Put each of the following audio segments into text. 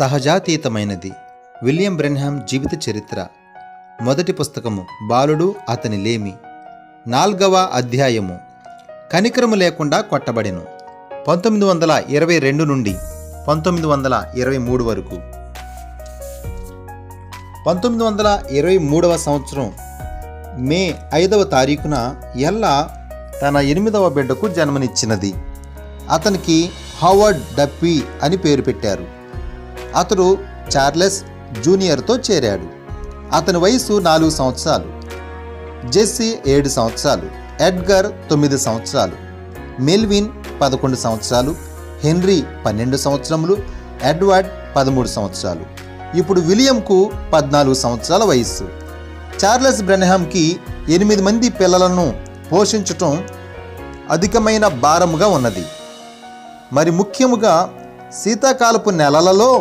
సహజాతీతమైనది. William Branham జీవిత చరిత్ర. మొదటి పుస్తకము బాలుడు అతని లేమి. 4వ అధ్యాయము కనికరము లేకుండా కొట్టబడెను. 1922 నుండి 1923 వరకు. 1923వ సంవత్సరం మే 5వ తారీఖున ఎల్లా తన 8వ బిడ్డకు జన్మనిచ్చినది. అతనికి హోవర్డ్ డప్పీ అని పేరు పెట్టారు. అతడు చార్లెస్ జూనియర్తో చేరాడు. అతని వయసు 4 సంవత్సరాలు. జెస్సీ 7 సంవత్సరాలు, ఎడ్గర్ 9 సంవత్సరాలు, మెల్విన్ 11 సంవత్సరాలు, హెన్రీ 12 సంవత్సరములు, ఎడ్వర్డ్ 13 సంవత్సరాలు. ఇప్పుడు విలియంకు 14 సంవత్సరాల వయస్సు. చార్లెస్ బ్రెన్హామ్కి 8 మంది పిల్లలను పోషించటం అధికమైన భారముగా ఉన్నది. మరి ముఖ్యముగా శీతాకాలపు నెలలలో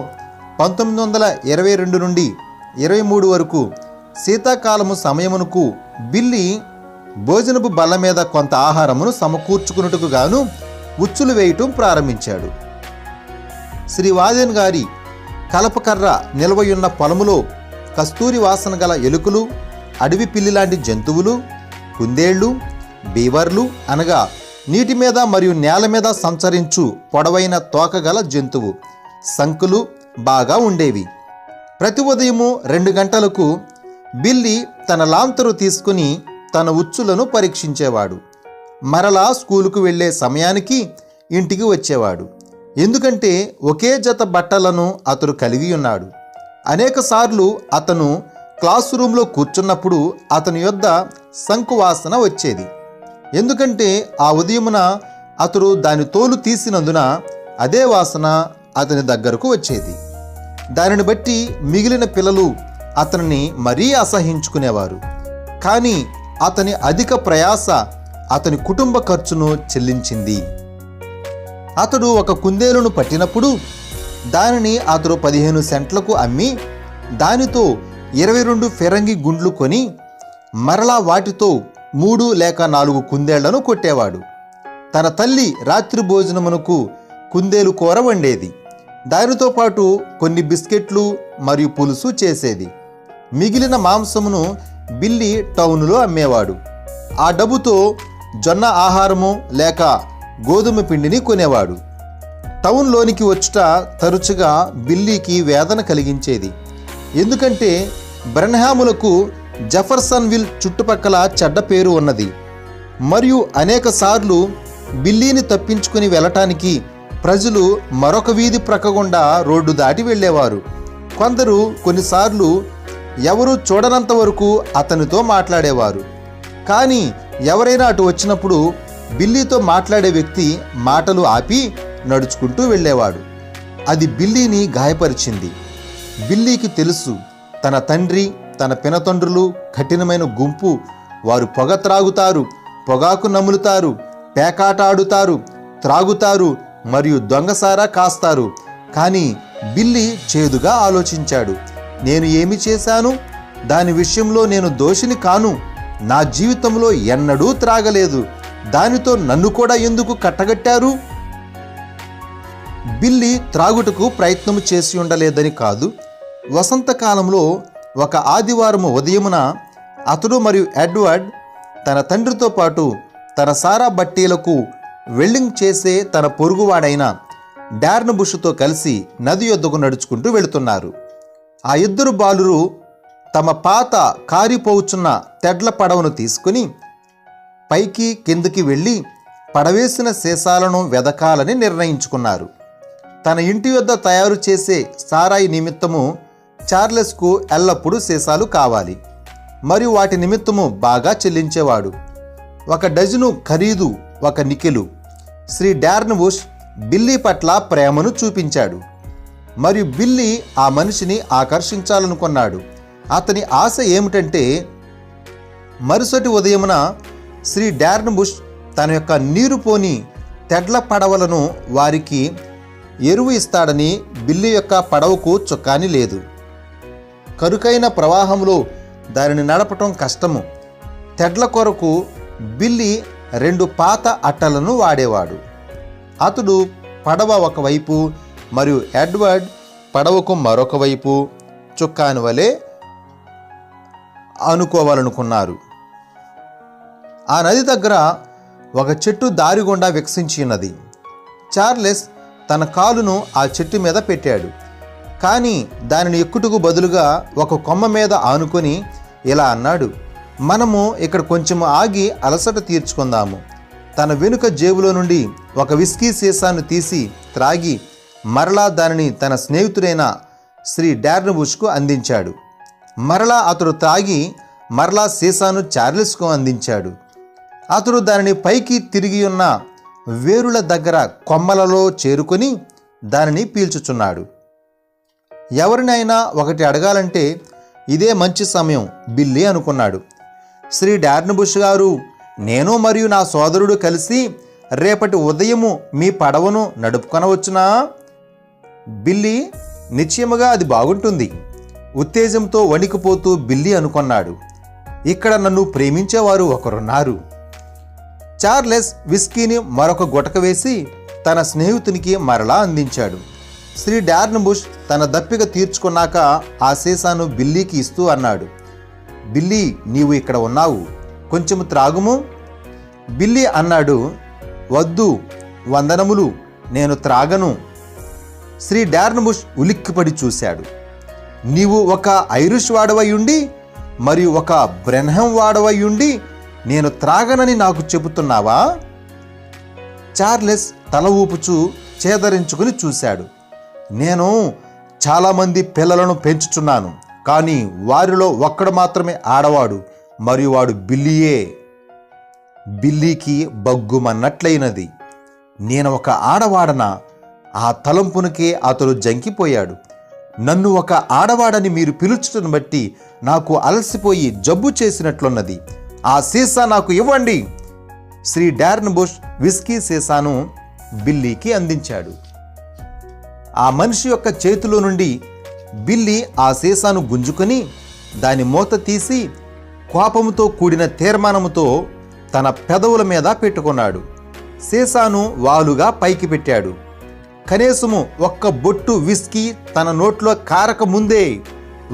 1922 నుండి 23 వరకు శీతాకాలము సమయమునకు బిల్లీ భోజనపు బల్ల మీద కొంత ఆహారమును సమకూర్చుకున్నట్టుకు గాను ఉచ్చులు వేయటం ప్రారంభించాడు. శ్రీ వాదెన్ గారి కలపకర్ర నిల్వయున్న పొలములో కస్తూరి వాసన గల ఎలుకలు, అడవి పిల్లి లాంటి జంతువులు, కుందేళ్లు, బీవర్లు అనగా నీటి మీద మరియు నేల మీద సంచరించు పొడవైన తోకగల జంతువు సంకులు బాగా ఉండేవి. ప్రతి ఉదయము 2 గంటలకు బిల్లీ తన లాంతరు తీసుకుని తన ఉచ్చులను పరీక్షించేవాడు. మరలా స్కూలుకు వెళ్ళే సమయానికి ఇంటికి వచ్చేవాడు. ఎందుకంటే ఒకే జత బట్టలను అతడు కలిగి ఉన్నాడు. అనేకసార్లు అతను క్లాస్ రూమ్లో కూర్చున్నప్పుడు అతని యొద్ద శంకు వాసన వచ్చేది. ఎందుకంటే ఆ ఉదయమున అతడు దాని తోలు తీసినందున అదే వాసన అతని దగ్గరకు వచ్చేది. దానిని బట్టి మిగిలిన పిల్లలు అతనిని మరీ అసహించుకునేవారు. కానీ అతని అధిక ప్రయాస అతని కుటుంబ ఖర్చును చెల్లించింది. అతడు ఒక కుందేలును పట్టినప్పుడు దానిని అతడు 15 సెంట్లకు అమ్మి దానితో 22 ఫిరంగి గుండ్లు కొని మరలా వాటితో 3 లేక 4 కుందేళ్లను కొట్టేవాడు. తన తల్లి రాత్రి భోజనమునకు కుందేలు కూర వండేది. దానితో పాటు కొన్ని బిస్కెట్లు మరియు పులుసు చేసేది. మిగిలిన మాంసమును బిల్లీ టౌనులో అమ్మేవాడు. ఆ డబ్బుతో జొన్న ఆహారము లేక గోధుమ పిండిని కొనేవాడు. టౌన్లోనికి వచ్చుట తరచుగా బిల్లీకి వేదన కలిగించేది. ఎందుకంటే బ్రెన్హాములకు జెఫర్సన్విల్ చుట్టుపక్కల చెడ్డ పేరు ఉన్నది. మరియు అనేక సార్లు బిల్లీని తప్పించుకుని వెళ్ళటానికి ప్రజలు మరొక వీధి ప్రక్కగుండా రోడ్డు దాటి వెళ్ళేవారు. కొందరు కొన్నిసార్లు ఎవరూ చూడనంత వరకు అతనితో మాట్లాడేవారు. కానీ ఎవరైనా అటు వచ్చినప్పుడు బిల్లీతో మాట్లాడే వ్యక్తి మాటలు ఆపి నడుచుకుంటూ వెళ్ళేవాడు. అది బిల్లీని గాయపరిచింది. బిల్లీకి తెలుసు, తన తండ్రి తన పినతండ్రులు కఠినమైన గుంపు. వారు పొగ త్రాగుతారు, పొగాకు నములుతారు, పేకాట ఆడుతారు, త్రాగుతారు మరియు దొంగసారా కాస్తారు. కానీ బిల్లీ చేదుగా ఆలోచించాడు. నేను ఏమి చేశాను? దాని విషయంలో నేను దోషిని కాను. నా జీవితంలో ఎన్నడూ త్రాగలేదు. దానితో నన్ను కూడా ఎందుకు కట్టగట్టారు? బిల్లీ త్రాగుటకు ప్రయత్నం చేసి ఉండలేదని కాదు. వసంతకాలంలో ఒక ఆదివారం ఉదయమున అతడు మరియు ఎడ్వర్డ్ తన తండ్రితో పాటు తన సారా బట్టీలకు వెల్డింగ్ చేసే తన పొరుగువాడైన డార్న్ బుష్తో కలిసి నది యొద్దకు నడుచుకుంటూ వెళుతున్నారు. ఆ 2 బాలురు తమ పాత కారిపోవుచున్న తెడ్ల పడవను తీసుకుని పైకి కిందకి వెళ్ళి పడవేసిన సీసాలను వెదకాలని నిర్ణయించుకున్నారు. తన ఇంటి వద్ద తయారు చేసే సారాయి నిమిత్తము చార్లెస్కు ఎల్లప్పుడూ సీసాలు కావాలి మరియు వాటి నిమిత్తము బాగా చెల్లించేవాడు. 1 డజను ఖరీదు 1 నికెలు. శ్రీ డార్న్ బుష్ బిల్లీ పట్ల ప్రేమను చూపించాడు మరియు బిల్లీ ఆ మనిషిని ఆకర్షించాలనుకున్నాడు. అతని ఆశ ఏమిటంటే మరుసటి ఉదయమున శ్రీ డార్న్ బుష్ తన యొక్క నీరు పోని తెడ్ల పడవలను వారికి ఎరువు ఇస్తాడని. బిల్లీ యొక్క పడవకు చుక్కాని లేదు. కరుకైన ప్రవాహంలో దానిని నడపటం కష్టము. తెడ్ల కొరకు బిల్లీ 2 పాత అట్టలను వాడేవాడు. అతడు పడవ ఒకవైపు మరియు ఎడ్వర్డ్ పడవకు మరొక వైపు చుక్కాని వలె అనుకోవాలనుకున్నారు. ఆ నది దగ్గర ఒక చెట్టు దారి గుండా వికసించి ఉన్నది. చార్లెస్ తన కాలును ఆ చెట్టు మీద పెట్టాడు. కానీ దానిని ఎక్కుటకు బదులుగా ఒక కొమ్మ మీద ఆనుకొని ఇలా అన్నాడు, మనము ఇక్కడ కొంచెం ఆగి అలసట తీర్చుకుందాము. తన వెనుక జేబులో నుండి ఒక విస్కీ సీసాను తీసి త్రాగి మరలా దానిని తన స్నేహితుడైన శ్రీ డార్న్బుష్కు అందించాడు. మరలా అతడు త్రాగి మరలా సీసాను చార్లెస్కు అందించాడు. అతడు దానిని పైకి తిరిగి ఉన్న వేరుల దగ్గర కొమ్మలలో చేరుకొని దానిని పీల్చుచున్నాడు. ఎవరినైనా ఒకటి అడగాలంటే ఇదే మంచి సమయం బిల్లీ అనుకున్నాడు. శ్రీ డార్న్బుష్ గారు, నేను మరియు నా సోదరుడు కలిసి రేపటి ఉదయము మీ పడవను నడుపుకొనవచ్చునా? బిల్లీ, నిశ్చయముగా అది బాగుంటుంది. ఉత్తేజంతో వణికిపోతూ బిల్లీ అనుకున్నాడు, ఇక్కడ నన్ను ప్రేమించేవారు ఒకరున్నారు. చార్లెస్ విస్కీని మరొక గుటక వేసి తన స్నేహితునికి మరలా అందించాడు. శ్రీ డార్న్బుష్ తన దప్పిక తీర్చుకున్నాక ఆ సీసాను బిల్లీకి ఇస్తూ అన్నాడు, బిల్లీ, నీవు ఇక్కడ ఉన్నావు, కొంచెం త్రాగుము. బిల్లీ అన్నాడు, వద్దు, వందనములు, నేను త్రాగను. శ్రీ డార్న్బుష్ ఉలిక్కిపడి చూశాడు. నీవు ఒక ఐరిష్ వాడవై ఉండి మరియు ఒక బ్రెన్హం వాడవై ఉండి నేను త్రాగనని నాకు చెబుతున్నావా? చార్లెస్ తల ఊపుచూ చేదరించుకుని చూశాడు. నేను చాలామంది పిల్లలను పెంచుచున్నాను, కానీ వారిలో ఒక్కడు మాత్రమే ఆడవాడు, మరియు వాడు బిల్లీయే. బిల్లీకి బగ్గుమన్నట్లయినది. నేను ఒక ఆడవాడనా? ఆ తలంపునకే అతడు జంకిపోయాడు. నన్ను ఒక ఆడవాడని మీరు పిలుచుటను బట్టి నాకు అలసిపోయి జబ్బు చేసినట్లున్నది. ఆ సీసా నాకు ఇవ్వండి. శ్రీ డార్న్బుష్ విస్కీ సీసాను బిల్లీకి అందించాడు. ఆ మనిషి యొక్క చేతిలో నుండి బిల్లీ ఆ సీసాను గుంజుకొని దాని మూత తీసి కోపముతో కూడిన తీర్మానముతో తన పెదవుల మీద పెట్టుకున్నాడు. సీసాను వాలుగా పైకి పెట్టాడు. కనీసము ఒక్క బొట్టు విస్కీ తన నోట్లో కారక ముందే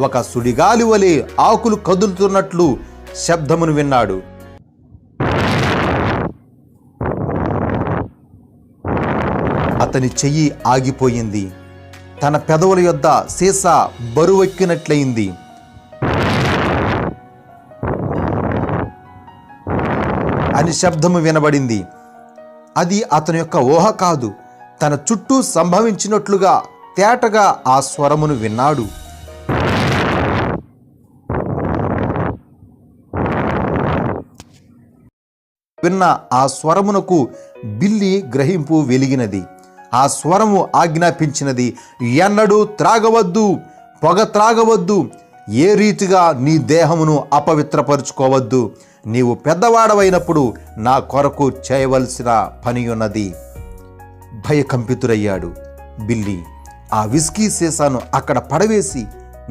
ఒక సుడిగాలి వలె ఆకులు కదులుతున్నట్లు శబ్దమును విన్నాడు. అతని చెయ్యి ఆగిపోయింది. తన పెదవుల యొద్ద సీసా బరువెక్కినట్లయింది. అని శబ్దము వినబడింది. అది అతని యొక్క ఊహ కాదు. తన చుట్టూ సంభవించినట్లుగా తేటగా ఆ స్వరమును విన్నాడు. విన్న ఆ స్వరమునకు బిల్లీ గ్రహింపు వెలిగినది. ఆ స్వరము ఆజ్ఞాపించినది, ఎన్నడూ త్రాగవద్దు, పొగ త్రాగవద్దు, ఏ రీతిగా నీ దేహమును అపవిత్రపరుచుకోవద్దు. నీవు పెద్దవాడవైనప్పుడు నా కొరకు చేయవలసిన పని ఉన్నది. భయకంపితుడయ్యాడు బిల్లీ. ఆ విస్కీ సీసాను అక్కడ పడవేసి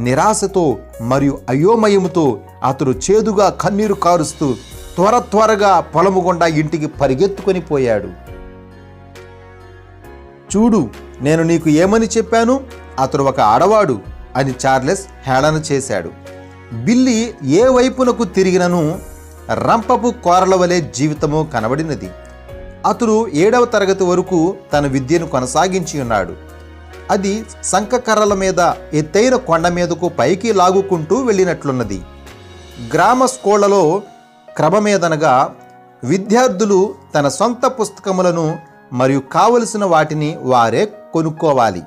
నిరాశతో మరియు అయోమయముతో అతడు చేదుగా కన్నీరు కారుస్తూ త్వరగా పొలము గుండా ఇంటికి పరిగెత్తుకొని పోయాడు. చూడు, నేను నీకు ఏమని చెప్పాను? అతడు ఒక ఆడవాడు అని చార్లెస్ హేళన చేశాడు. బిల్లీ ఏ వైపునకు తిరిగినను రంపపు కోరల వలె జీవితము కనబడినది. అతడు 7వ తరగతి వరకు తన విద్యను కొనసాగించి ఉన్నాడు. అది సంకకర్రల మీద ఎత్తైన కొండ మీదకు పైకి లాగుకుంటూ వెళ్ళినట్లున్నది. గ్రామ స్కూళ్లలో క్రమమేదనగా విద్యార్థులు తన సొంత పుస్తకములను మరియు కావలసిన వాటిని వారే కొనుక్కోవాలి.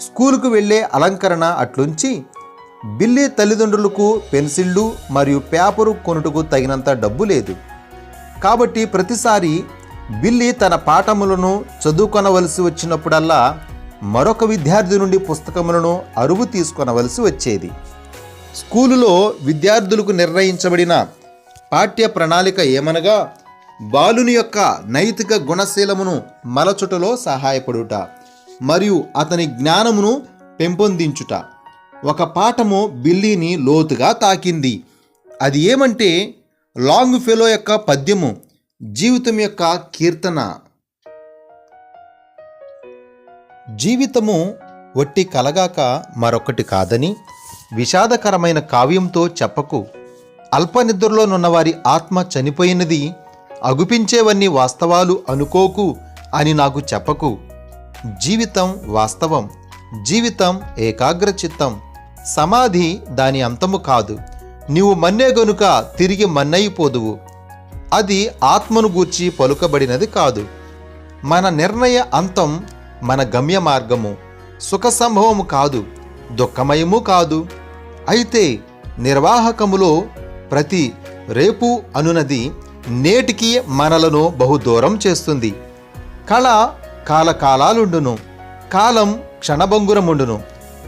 స్కూలుకు వెళ్ళే అలంకరణ అట్లుంచి బిల్లీ తల్లిదండ్రులకు పెన్సిళ్ళు మరియు పేపరు కొనుటకు తగినంత డబ్బు లేదు. కాబట్టి ప్రతిసారి బిల్లీ తన పాఠములను చదువుకొనవలసి వచ్చినప్పుడల్లా మరొక విద్యార్థి నుండి పుస్తకములను అరువు తీసుకొనవలసి వచ్చేది. స్కూలులో విద్యార్థులకు నిర్ణయించబడిన పాఠ్య ప్రణాళిక ఏమనగా బాలుని యొక్క నైతిక గుణశీలమును మలచుటలో సహాయపడుట మరియు అతని జ్ఞానమును పెంపొందించుట. ఒక పాఠము బిల్లీని లోతుగా తాకింది. అది ఏమంటే లాంగ్ ఫెలో యొక్క పద్యము, జీవితం యొక్క కీర్తన. జీవితము ఒట్టి కలగాక మరొకటి కాదని విషాదకరమైన కావ్యంతో చెప్పకు. అల్పనిద్రలోనున్నవారి ఆత్మ చనిపోయినది, అగుపించేవన్నీ వాస్తవాలు అనుకోకు అని నాకు చెప్పకు. జీవితం వాస్తవం, జీవితం ఏకాగ్రచిత్తం, సమాధి దాని అంతము కాదు. నీవు మన్నే గనుక తిరిగి మన్నయిపోదువు. అది ఆత్మను గూర్చి పలుకబడినది కాదు. మన నిర్ణయ అంతం మన గమ్య మార్గము. సుఖ సంభవము కాదు, దుఃఖమయము కాదు. అయితే నిర్వాహకములో ప్రతి రేపు అనునది నేటికి మనలను బహుదూరం చేస్తుంది. కళ కాలకాలాలుండును, కాలం క్షణభంగురముండును.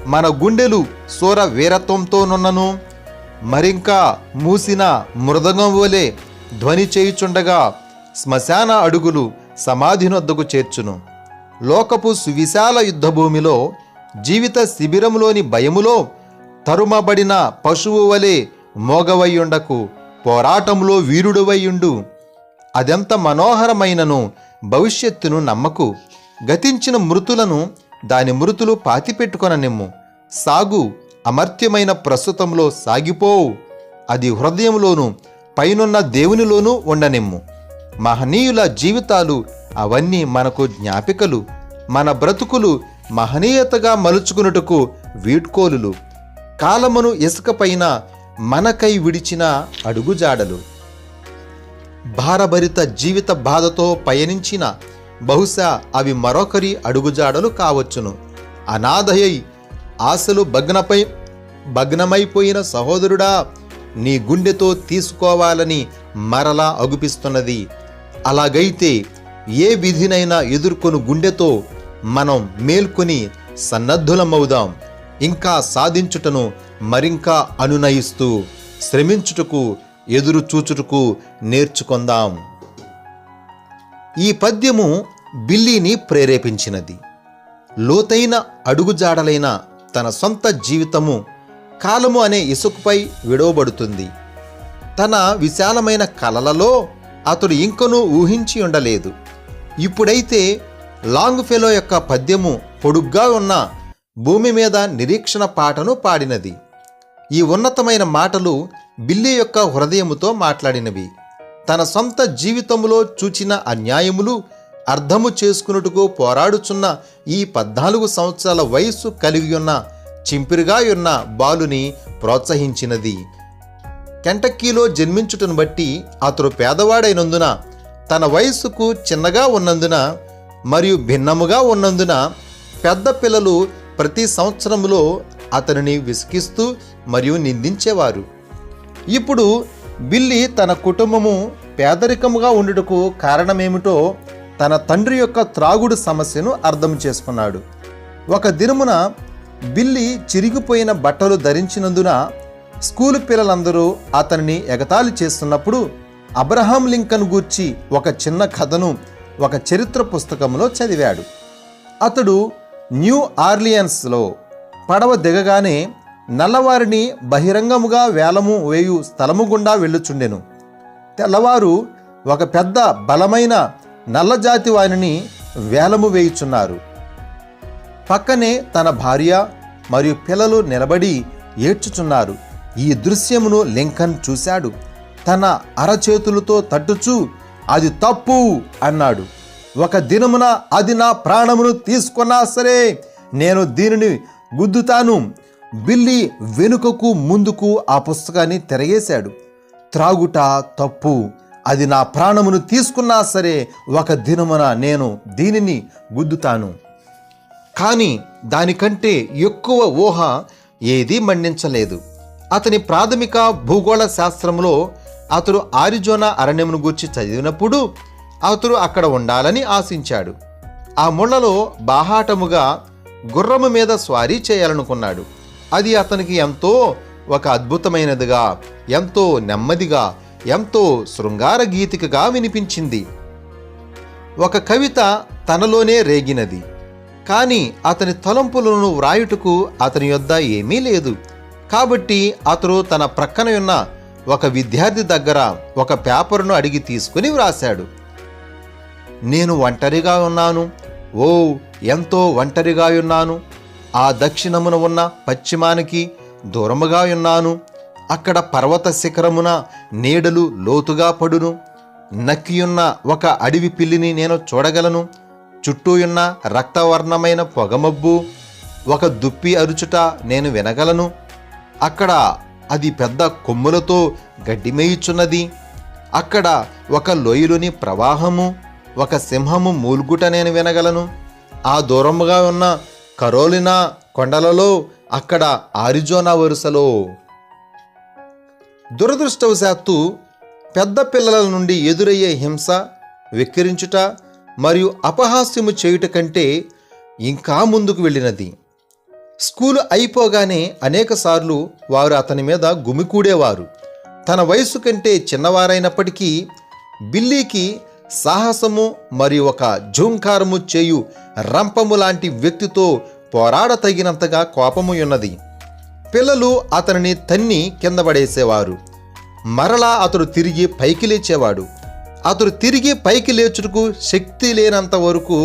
మన గుండెలు సూర వీరత్వంతోనున్నను మరింకా మూసిన మృదంగం వలె ధ్వని చేయుచుండగా శ్మశాన అడుగులు సమాధినొద్దకు చేర్చును. లోకపు సువిశాల యుద్ధభూమిలో, జీవిత శిబిరములోని భయములో తరుమబడిన పశువు వలె మోగవయ్యుండకు, పోరాటంలో వీరుడువయ్యుండు. అదెంత మనోహరమైనను భవిష్యత్తును నమ్మకు. గతించిన మృతులను దాని మృతులు పాతిపెట్టుకొననిమ్ము. సాగు, అమర్త్యమైన ప్రస్తుతంలో సాగిపోవు. అది హృదయంలోనూ పైనున్న దేవునిలోనూ ఉండనిమ్ము. మహనీయుల జీవితాలు అవన్నీ మనకు జ్ఞాపికలు. మన బ్రతుకులు మహనీయతగా మలుచుకున్నట్టుకు వీడ్కోలులు. కాలమును ఇసుకపైన మనకై విడిచిన అడుగుజాడలు. భారభరిత జీవిత బాధతో పయనించిన బహుశా అవి మరొకరి అడుగుజాడలు కావచ్చును. అనాథయై ఆశలు భగ్నమైపోయిన సహోదరుడా, నీ గుండెతో తీసుకోవాలని మరలా అగుపిస్తున్నది. అలాగైతే ఏ విధినైనా ఎదుర్కొను గుండెతో మనం మేల్కొని సన్నద్ధులమవుదాం. ఇంకా సాధించుటను మరింకా అనునయిస్తూ శ్రమించుటకు, ఎదురు చూచుటకు నేర్చుకొందాం. ఈ పద్యము బిల్లీని ప్రేరేపించినది. లోతైన అడుగుజాడలైన తన సొంత జీవితము కాలము అనే ఇసుకపై విడవబడుతుంది. తన విశాలమైన కలలలో అతడు ఇంకనూ ఊహించి ఉండలేదు. ఇప్పుడైతే లాంగ్ ఫెలో యొక్క పద్యము పొడుగ్గా ఉన్న భూమి మీద నిరీక్షణ పాటను పాడినది. ఈ ఉన్నతమైన మాటలు బిల్లీ యొక్క హృదయముతో మాట్లాడినవి. తన సొంత జీవితంలో చూచిన అన్యాయములు అర్థము చేసుకున్నట్టుకు పోరాడుచున్న ఈ 14 సంవత్సరాల వయస్సు కలిగి ఉన్న చింపిరిగా ఉన్న బాలుని ప్రోత్సహించినది. కెంటక్కీలో జన్మించుటను బట్టి అతడు పేదవాడైనందున, తన వయస్సుకు చిన్నగా ఉన్నందున మరియు భిన్నముగా ఉన్నందున పెద్ద పిల్లలు ప్రతి సంవత్సరంలో అతనిని విసిగిస్తూ మరియు నిందించేవారు. ఇప్పుడు బిల్లీ తన కుటుంబము పేదరికముగా ఉండుటకు కారణమేమిటో తన తండ్రి యొక్క త్రాగుడు సమస్యను అర్థం చేసుకున్నాడు. ఒక దినమున బిల్లీ చిరిగిపోయిన బట్టలు ధరించినందున స్కూలు పిల్లలందరూ అతనిని ఎగతాళి చేస్తున్నప్పుడు అబ్రహాం లింకన్ గూర్చి ఒక చిన్న కథను ఒక చరిత్ర పుస్తకంలో చదివాడు. అతడు న్యూ ఆర్లియన్స్లో పడవ దిగగానే నల్లవారిని బహిరంగముగా వేలము వేయు స్థలము గుండా వెళ్ళుచుండెను. తెల్లవారు ఒక పెద్ద బలమైన నల్లజాతి వారిని వేలము వేయుచున్నారు. పక్కనే తన భార్య మరియు పిల్లలు నిలబడి ఏడ్చుచున్నారు. ఈ దృశ్యమును లింకన్ చూశాడు. తన అరచేతులతో తట్టుచూ అది తప్పు అన్నాడు. ఒక దినమున అది నా ప్రాణమును తీసుకున్నా సరే నేను దీనిని గుద్దుతాను. బిల్లీ వెనుకకు ముందుకు ఆ పుస్తకాన్ని తిరగేశాడు. త్రాగుట తప్పు, అది నా ప్రాణమును తీసుకున్నా సరే ఒక దినమున నేను దీనిని గుద్దుతాను. కానీ దానికంటే ఎక్కువ ఊహ ఏదీ మండించలేదు. అతని ప్రాథమిక భూగోళ శాస్త్రంలో అతడు ఆరిజోనా అరణ్యమును గూర్చి చదివినప్పుడు అతడు అక్కడ ఉండాలని ఆశించాడు. ఆ ముళ్లలో బాహాటముగా గుర్రము మీద స్వారీ చేయాలనుకున్నాడు. అది అతనికి ఎంతో ఒక అద్భుతమైనదిగా, ఎంతో నెమ్మదిగా, ఎంతో శృంగార గీతికగా వినిపించింది. ఒక కవిత తనలోనే రేగినది. కానీ అతని తలంపులను వ్రాయుటకు అతని యొద్ద ఏమీ లేదు. కాబట్టి అతడు తన ప్రక్కన ఉన్న ఒక విద్యార్థి దగ్గర ఒక పేపర్ను అడిగి తీసుకుని వ్రాశాడు. నేను ఒంటరిగా ఉన్నాను, ఓ ఎంతో ఒంటరిగా ఉన్నాను. ఆ దక్షిణమున ఉన్న పశ్చిమానికి దూరముగా ఉన్నాను. అక్కడ పర్వత శిఖరమున నీడలు లోతుగా పడును. నక్కియున్న ఒక అడవి పిల్లిని నేను చూడగలను. చుట్టూ ఉన్న రక్తవర్ణమైన పొగమబ్బు, ఒక దుప్పి అరుచుట నేను వినగలను. అక్కడ అది పెద్ద కొమ్ములతో గడ్డి మేయుచున్నది. అక్కడ ఒక లోయలోని ప్రవాహము, ఒక సింహము మూల్గుట నేను వినగలను. ఆ దూరముగా ఉన్న కరోలినా కొండలలో, అక్కడ ఆరిజోనా వరుసలో. దురదృష్టవశాత్తు పెద్ద పిల్లల నుండి ఎదురయ్యే హింస, వెక్కిరించుట మరియు అపహాస్యము చేయుట కంటే ఇంకా ముందుకు వెళ్ళినది. స్కూలు అయిపోగానే అనేకసార్లు వారు అతని మీద గుమికూడేవారు. తన వయసు కంటే చిన్నవారైనప్పటికీ బిల్లీకి సాహసము మరియు ఒక జూంకారము చేయు రంపము లాంటి వ్యక్తితో పోరాడతగినంతగా కోపము ఉన్నది. పిల్లలు అతనిని తన్ని కింద పడేసేవారు. మరలా అతడు తిరిగి పైకి లేచేవాడు. అతడు తిరిగి పైకి లేచుటకు శక్తి లేనంత వరకు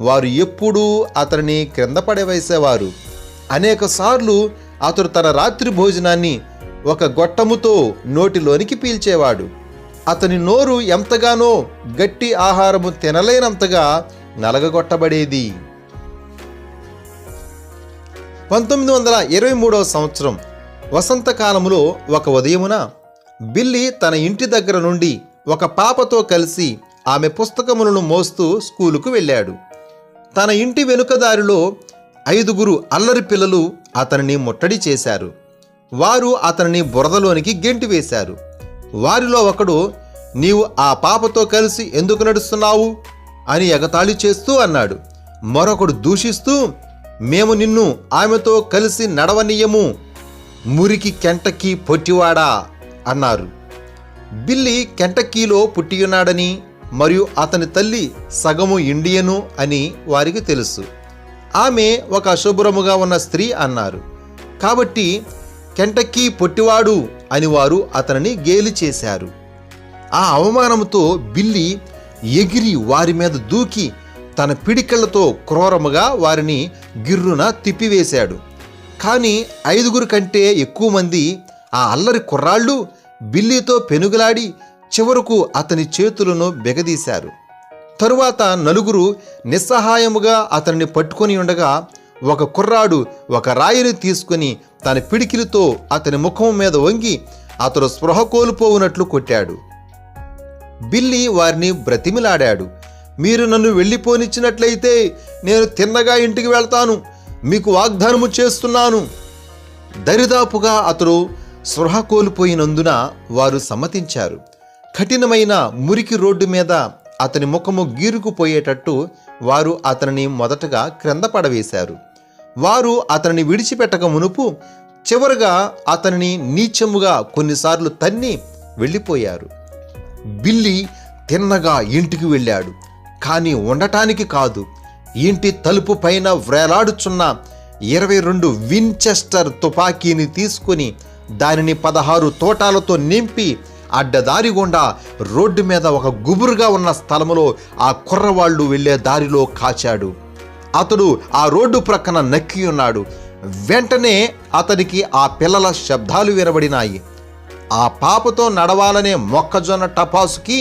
వారు ఎప్పుడూ అతనిని క్రింద పడవేసేవారు. అనేక సార్లు అతడు తన రాత్రి భోజనాన్ని ఒక గొట్టముతో నోటిలోనికి పీల్చేవాడు. అతని నోరు ఎంతగానో గట్టి ఆహారము తినలేనంతగా నలగగొట్టబడేది. 1923 సంవత్సరం వసంతకాలములో ఒక ఉదయమున బిల్లీ తన ఇంటి దగ్గర నుండి ఒక పాపతో కలిసి ఆమె పుస్తకములను మోస్తూ స్కూలుకు వెళ్ళాడు. తన ఇంటి వెనుక దారిలో 5 అల్లరి పిల్లలు అతనిని ముట్టడి చేశారు. వారు అతనిని బురదలోనికి గెంటివేశారు. వారిలో ఒకడు, నీవు ఆ పాపతో కలిసి ఎందుకు నడుస్తున్నావు అని ఎగతాళి చేస్తూ అన్నాడు. మరొకడు దూషిస్తూ, మేము నిన్ను ఆమెతో కలిసి నడవనీయము, మురికి కెంటకీ పొట్టివాడా అన్నారు. బిల్లీ కెంటకీలో పుట్టియున్నాడని మరియు అతని తల్లి సగము ఇండియను అని వారికి తెలుసు. ఆమె ఒక అశుభ్రముగా ఉన్న స్త్రీ అన్నారు. కాబట్టి కెంటకీ పొట్టివాడు అని వారు అతనిని గేలి చేశారు. ఆ అవమానంతో బిల్లీ ఎగిరి వారి మీద దూకి తన పిడికిళ్లతో క్రూరముగా వారిని గిర్రున తిప్పివేశాడు. కానీ 5 కంటే ఎక్కువ మంది ఆ అల్లరి కుర్రాళ్ళు బిల్లీతో పెనుగులాడి చివరకు అతని చేతులను బెగదీశారు. తరువాత 4 నిస్సహాయముగా అతనిని పట్టుకొని ఉండగా ఒక కుర్రాడు ఒక రాయిని తీసుకుని తన పిడికిలితో అతని ముఖం మీద వంగి అతడు స్పృహ కోల్పోవునట్లు కొట్టాడు. బిల్లీ వారిని బ్రతిమిలాడాడు. మీరు నన్ను వెళ్ళిపోనిచ్చినట్లయితే నేను తిన్నగా ఇంటికి వెళ్తాను, మీకు వాగ్దానము చేస్తున్నాను. దరిదాపుగా అతడు స్పృహ కోల్పోయినందున వారు సమ్మతించారు. కఠినమైన మురికి రోడ్డు మీద అతని ముఖము గీరుకుపోయేటట్టు వారు అతనిని మొదటగా క్రింద పడవేశారు. వారు అతనిని విడిచిపెట్టక మునుపు చివరగా అతనిని నీచముగా కొన్నిసార్లు తన్ని వెళ్ళిపోయారు. బిల్లీ తిన్నగా ఇంటికి వెళ్ళాడు. కానీ ఉండటానికి కాదు. ఇంటి తలుపు పైన వ్రేలాడుచున్న 22 వించెస్టర్ తుపాకీని తీసుకుని దానిని 16 తోటాలతో నింపి అడ్డదారి గుండా రోడ్డు మీద ఒక గుబురుగా ఉన్న స్థలములో ఆ కుర్రవాళ్ళు వెళ్ళే దారిలో కాచాడు. అతడు ఆ రోడ్డు ప్రక్కన నక్కి ఉన్నాడు. వెంటనే అతనికి ఆ పిల్లల శబ్దాలు వినబడినాయి. ఆ పాపతో నడవాలనే మొక్కజొన్న టపాసుకి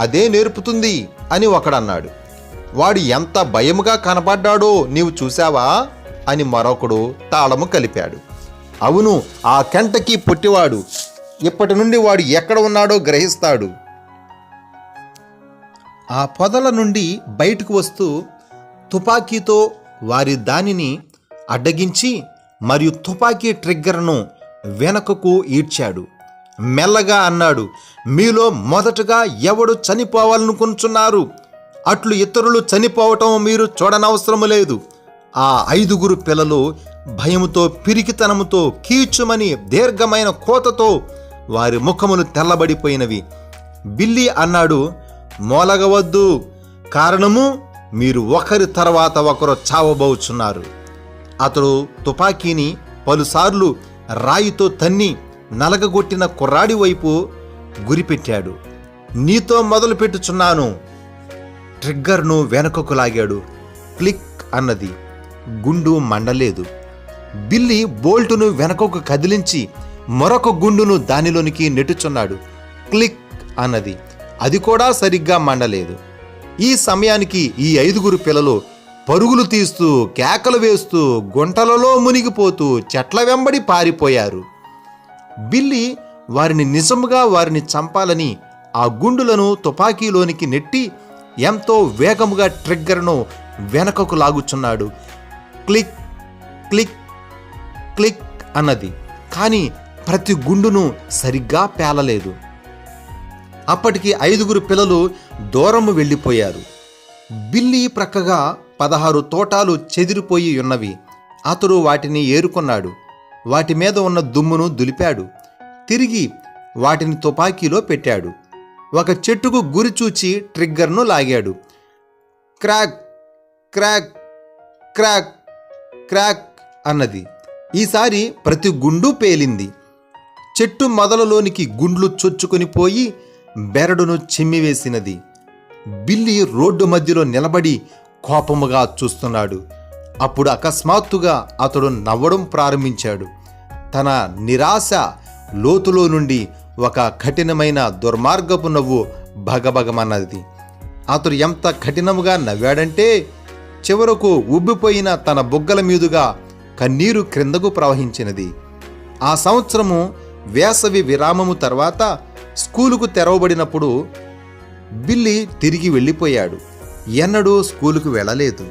అదే నేర్పుతుంది అని ఒకడన్నాడు. వాడు ఎంత భయముగా కనపడ్డాడో నీవు చూశావా అని మరొకడు తాళము కలిపాడు. అవును, ఆ కెంటకీ పుట్టివాడు. ఇప్పటి నుండి వాడు ఎక్కడ ఉన్నాడో గ్రహిస్తాడు. ఆ పొదల నుండి బయటకు వస్తూ తుపాకీతో వారి దానిని అడ్డగించి మరియు తుపాకీ ట్రిగ్గర్ను వెనకకు ఈడ్చాడు. మెల్లగా అన్నాడు, మీలో మొదటగా ఎవడు చనిపోవాలనుకుంటున్నారు? అట్లు ఇతరులు చనిపోవటం మీరు చూడనవసరము లేదు. ఆ 5 పిల్లలు భయముతో పిరికితనముతో కీచుమని దీర్ఘమైన కోతతో వారి ముఖములు తెల్లబడిపోయినవి. బిల్లీ అన్నాడు, మోలగవద్దు, కారణము మీరు ఒకరి తర్వాత ఒకరు చావబోచున్నారు. అతడు తుపాకీని పలుసార్లు రాయితో తన్ని నలగగొట్టిన కుర్రాడి వైపు గురిపెట్టాడు. నీతో మొదలు పెట్టుచున్నాను. ట్రిగ్గర్ను వెనుకకు లాగాడు. క్లిక్ అన్నది. గుండు మండలేదు. బిల్లీ బోల్టును వెనకకు కదిలించి మరొక గుండును దానిలోనికి నెట్టుచున్నాడు. క్లిక్ అన్నది. అది కూడా సరిగ్గా మండలేదు. ఈ సమయానికి ఈ 5 పిల్లలు పరుగులు తీస్తూ, కేకలు వేస్తూ, గుంటలలో మునిగిపోతూ చెట్ల వెంబడి పారిపోయారు. బిల్లీ వారిని చంపాలని ఆ గుండులను తుపాకీలోనికి నెట్టి ఎంతో వేగముగా ట్రిగ్గర్ను వెనకకు లాగుచున్నాడు. క్లిక్ క్లిక్ క్లిక్ అన్నది. కానీ ప్రతి గుండును సరిగ్గా పేలలేదు. అప్పటికి 5 పిల్లలు దూరము వెళ్ళిపోయారు. బిల్లీ ప్రక్కగా 16 తోటాలు చెదిరిపోయి ఉన్నవి. అతడు వాటిని ఏరుకున్నాడు. వాటి మీద ఉన్న దుమ్మును దులిపాడు. తిరిగి వాటిని తుపాకీలో పెట్టాడు. ఒక చెట్టుకు గురి చూచి ట్రిగ్గర్ను లాగాడు. క్రాక్ క్రాక్ క్రాక్ క్రాక్ అన్నది. ఈసారి ప్రతి గుండు పేలింది. చెట్టు మొదలలోనికి గుండ్లు చొచ్చుకొని పోయి బెరడును చిమ్మివేసినది. బిల్లీ రోడ్డు మధ్యలో నిలబడి కోపముగా చూస్తున్నాడు. అప్పుడు అకస్మాత్తుగా అతడు నవ్వడం ప్రారంభించాడు. తన నిరాశ లోతులో నుండి ఒక కఠినమైన దుర్మార్గపు నవ్వు భగభగమన్నది. అతడు ఎంత కఠినముగా నవ్వాడంటే చివరకు ఉబ్బిపోయిన తన బుగ్గల మీదుగా కన్నీరు క్రిందకు ప్రవహించినది. ఆ సంవత్సరము వేసవి విరామము తర్వాత స్కూలుకు తెరవబడినప్పుడు బిల్లీ తిరిగి వెళ్ళిపోయాడు. ఎన్నడూ స్కూలుకు వెళ్ళలేదు.